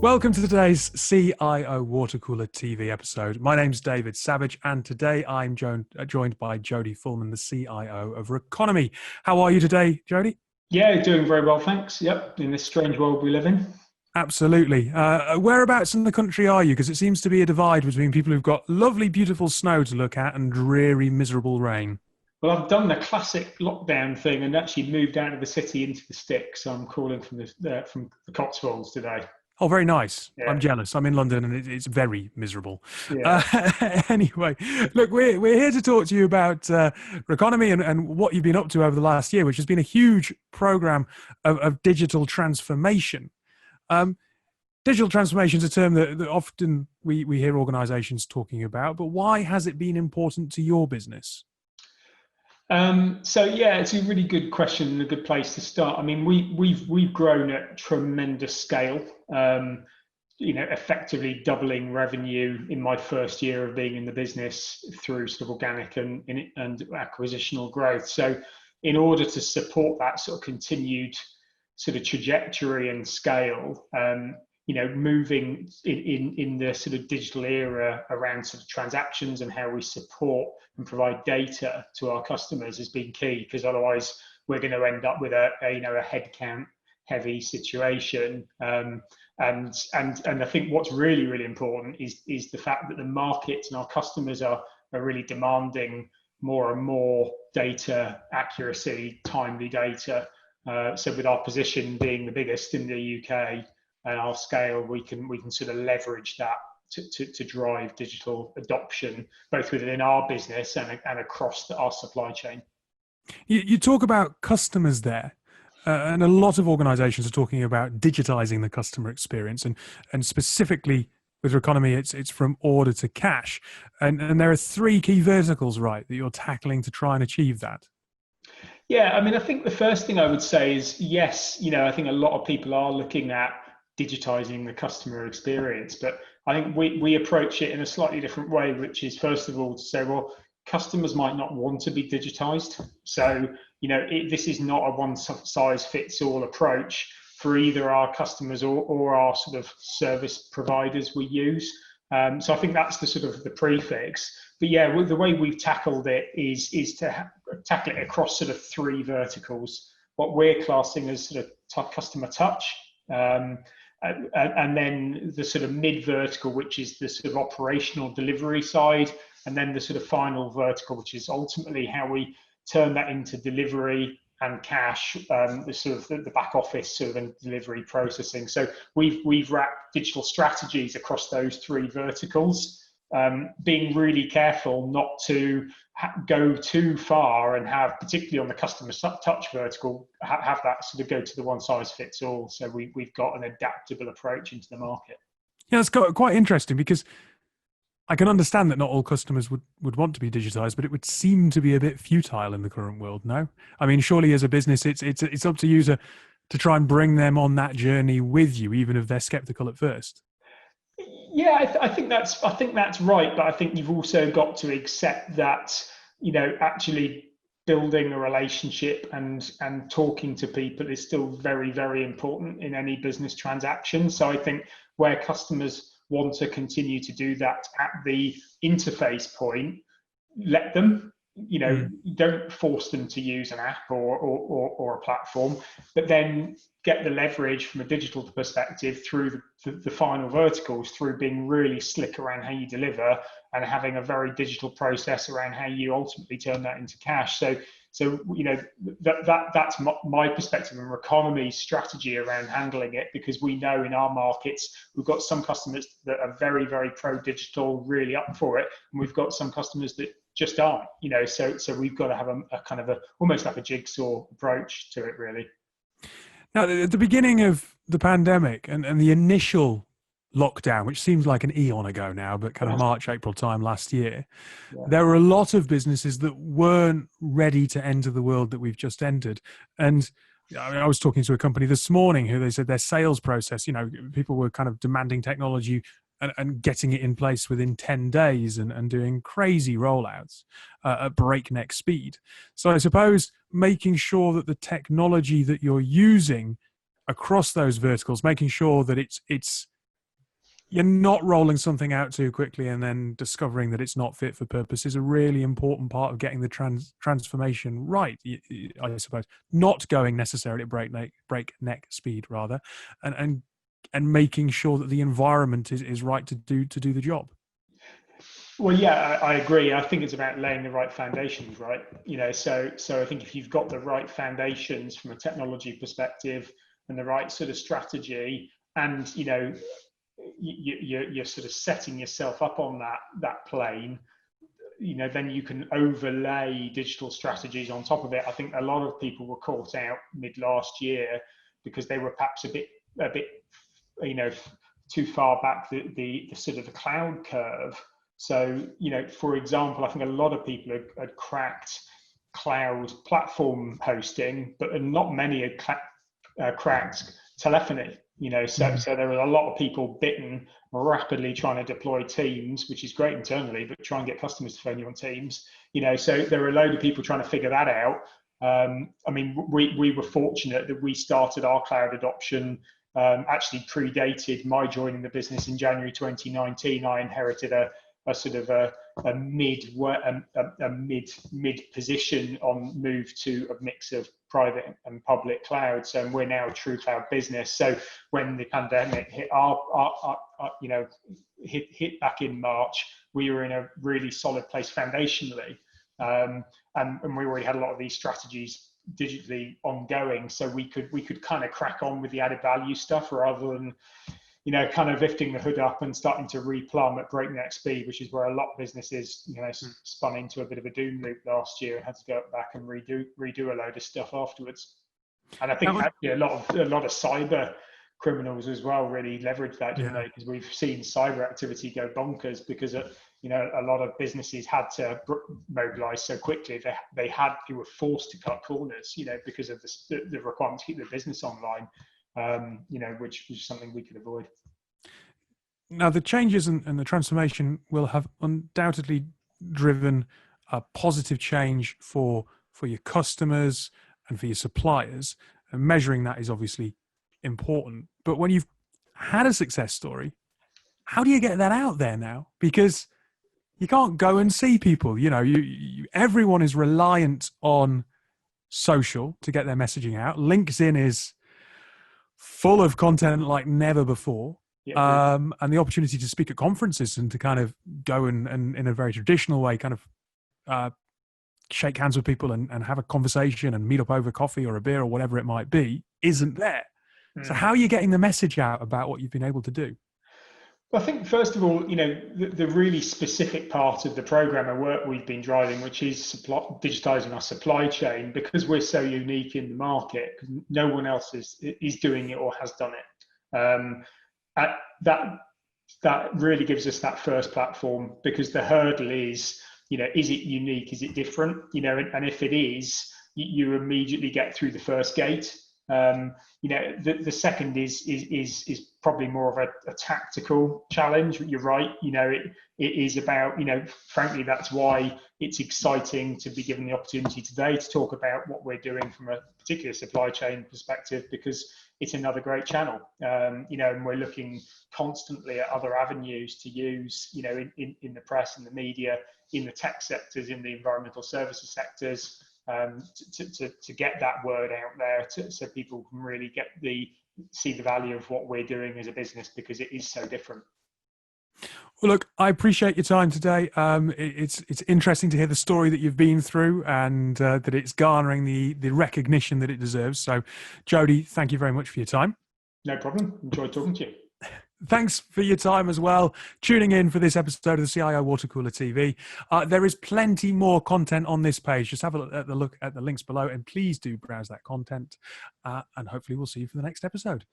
Welcome to today's CIO Water Cooler TV episode. My name's David Savage, and today I'm joined by Jody Fullman, the CIO of Reconomy. How are you today, Jody? Yeah, doing very well, thanks. Yep, in this strange world we live in. Absolutely. Whereabouts in the country are you? Because it seems to be a divide between people who've got lovely, beautiful snow to look at and dreary, miserable rain. Well, I've done the classic lockdown thing and actually moved out of the city into the sticks. So I'm calling from the Cotswolds today. Oh, very nice. I'm Yeah, jealous. I'm in London and it's very miserable. yeah. Anyway, look, we're here to talk to you about Reconomy and what you've been up to over the last year, which has been a huge program of digital transformation. Digital transformation is a term that often we hear organizations talking about, but why has it been important to your business? So yeah, it's a really good question and a good place to start. I mean, we've grown at tremendous scale. Effectively doubling revenue in my first year of being in the business through sort of organic and acquisitional growth. So, in order to support that sort of continued sort of trajectory and scale, moving in the sort of digital era around sort of transactions and how we support and provide data to our customers has been key, because otherwise we're going to end up with a headcount heavy situation. And I think what's really important is the fact that the markets and our customers are really demanding more and more data accuracy, timely data. So with our position being the biggest in the UK and our scale, we can sort of leverage that to drive digital adoption, both within our business and across our supply chain. You talk about customers there. And a lot of organizations are talking about digitizing the customer experience, and specifically with Reconomy, it's from order to cash. And there are three key verticals, right, that you're tackling to try and achieve that. Yeah, I mean, I think the first thing I would say is yes, I think a lot of people are looking at digitizing the customer experience, but I think we approach it in a slightly different way, which is first of all to say, well, customers might not want to be digitized. So, this is not a one size fits all approach for either our customers or our sort of service providers we use. So I think that's the sort of the prefix. But yeah, the way we've tackled it is to tackle it across sort of three verticals. What we're classing as sort of customer touch, and then the sort of mid vertical, which is the sort of operational delivery side, and then the sort of final vertical, which is ultimately how we turn that into delivery and cash, the sort of the back office sort of and delivery processing. So we've wrapped digital strategies across those three verticals, being really careful not to go too far and have, particularly on the customer touch vertical, have that sort of go to the one size fits all. So we've got an adaptable approach into the market. Yeah, it's quite interesting, because I can understand that not all customers would want to be digitized, but it would seem to be a bit futile in the current world. No, I mean, surely as a business, it's up to you to try and bring them on that journey with you, even if they're skeptical at first. Yeah, I think that's right, but I think you've also got to accept that actually building a relationship and talking to people is still very important in any business transaction. So I think where customers want to continue to do that at the interface point, let them. Don't force them to use an app or a platform, but then get the leverage from a digital perspective through the final verticals, through being really slick around how you deliver and having a very digital process around how you ultimately turn that into cash. So that's my perspective and Reconomy's strategy around handling it, because we know in our markets we've got some customers that are very pro digital, really up for it, and we've got some customers that just aren't. So we've got to have a kind of almost like a jigsaw approach to it, really. Now, at the beginning of the pandemic and the initial lockdown, which seems like an eon ago now, but kind of March, April time last year, there were a lot of businesses that weren't ready to enter the world that we've just entered. And I was talking to a company this morning who they said their sales process, people were kind of demanding technology and getting it in place within 10 days and doing crazy rollouts at breakneck speed. So I suppose making sure that the technology that you're using across those verticals, making sure that it's You're not rolling something out too quickly and then discovering that it's not fit for purpose is a really important part of getting the transformation right, I suppose. Not going necessarily at breakneck speed, rather, and making sure that the environment is right to do the job. Well, yeah, I agree. I think it's about laying the right foundations, right? So I think if you've got the right foundations from a technology perspective and the right sort of strategy, and you're sort of setting yourself up on that plane, then you can overlay digital strategies on top of it. I think a lot of people were caught out mid last year because they were perhaps a bit too far back the sort of the cloud curve. So, for example, I think a lot of people had cracked cloud platform hosting, but not many had cracked telephony. So there were a lot of people bitten, rapidly trying to deploy Teams, which is great internally, but try and get customers to phone you on Teams. So there were a load of people trying to figure that out. We were fortunate that we started our cloud adoption actually predated my joining the business in January 2019. I inherited a sort of a mid position on move to a mix of private and public cloud. So we're now a true cloud business. So when the pandemic hit hit back in March, we were in a really solid place foundationally, and we already had a lot of these strategies digitally ongoing, so we could kind of crack on with the added value stuff rather than kind of lifting the hood up and starting to replumb at breakneck speed, which is where a lot of businesses spun into a bit of a doom loop last year and had to go back and redo a load of stuff afterwards. And I think actually a lot of cyber criminals as well really leveraged that, didn't they? Because we've seen cyber activity go bonkers because a lot of businesses had to mobilise so quickly. They were forced to cut corners, because of the requirement to keep their business online. Which is something we could avoid. Now, the changes and the transformation will have undoubtedly driven a positive change for your customers and for your suppliers. And measuring that is obviously important. But when you've had a success story, how do you get that out there now? Because you can't go and see people. Everyone is reliant on social to get their messaging out. LinkedIn is full of content like never before. And the opportunity to speak at conferences and to kind of go and in a very traditional way kind of shake hands with people and have a conversation and meet up over coffee or a beer or whatever it might be isn't there. So how are you getting the message out about what you've been able to do? Well, I think first of all, the really specific part of the program of work we've been driving, which is digitising our supply chain, because we're so unique in the market, because no one else is doing it or has done it. That really gives us that first platform, because the hurdle is it unique? Is it different? And if it is, you immediately get through the first gate. The second is probably more of a tactical challenge. You're right. It is about, frankly, that's why it's exciting to be given the opportunity today to talk about what we're doing from a particular supply chain perspective, because it's another great channel. And we're looking constantly at other avenues to use, in the press and the media, in the tech sectors, in the environmental services sectors, to get that word out there, so people can really see the value of what we're doing as a business, because it is so different. Well, look, I appreciate your time today. It's interesting to hear the story that you've been through, and that it's garnering the recognition that it deserves. So, Jody, thank you very much for your time. No problem. Enjoyed talking to you. Thanks for your time as well, tuning in for this episode of the CIO Water Cooler TV. There is plenty more content on this page. Just have a look at the links below, and please do browse that content. And hopefully we'll see you for the next episode.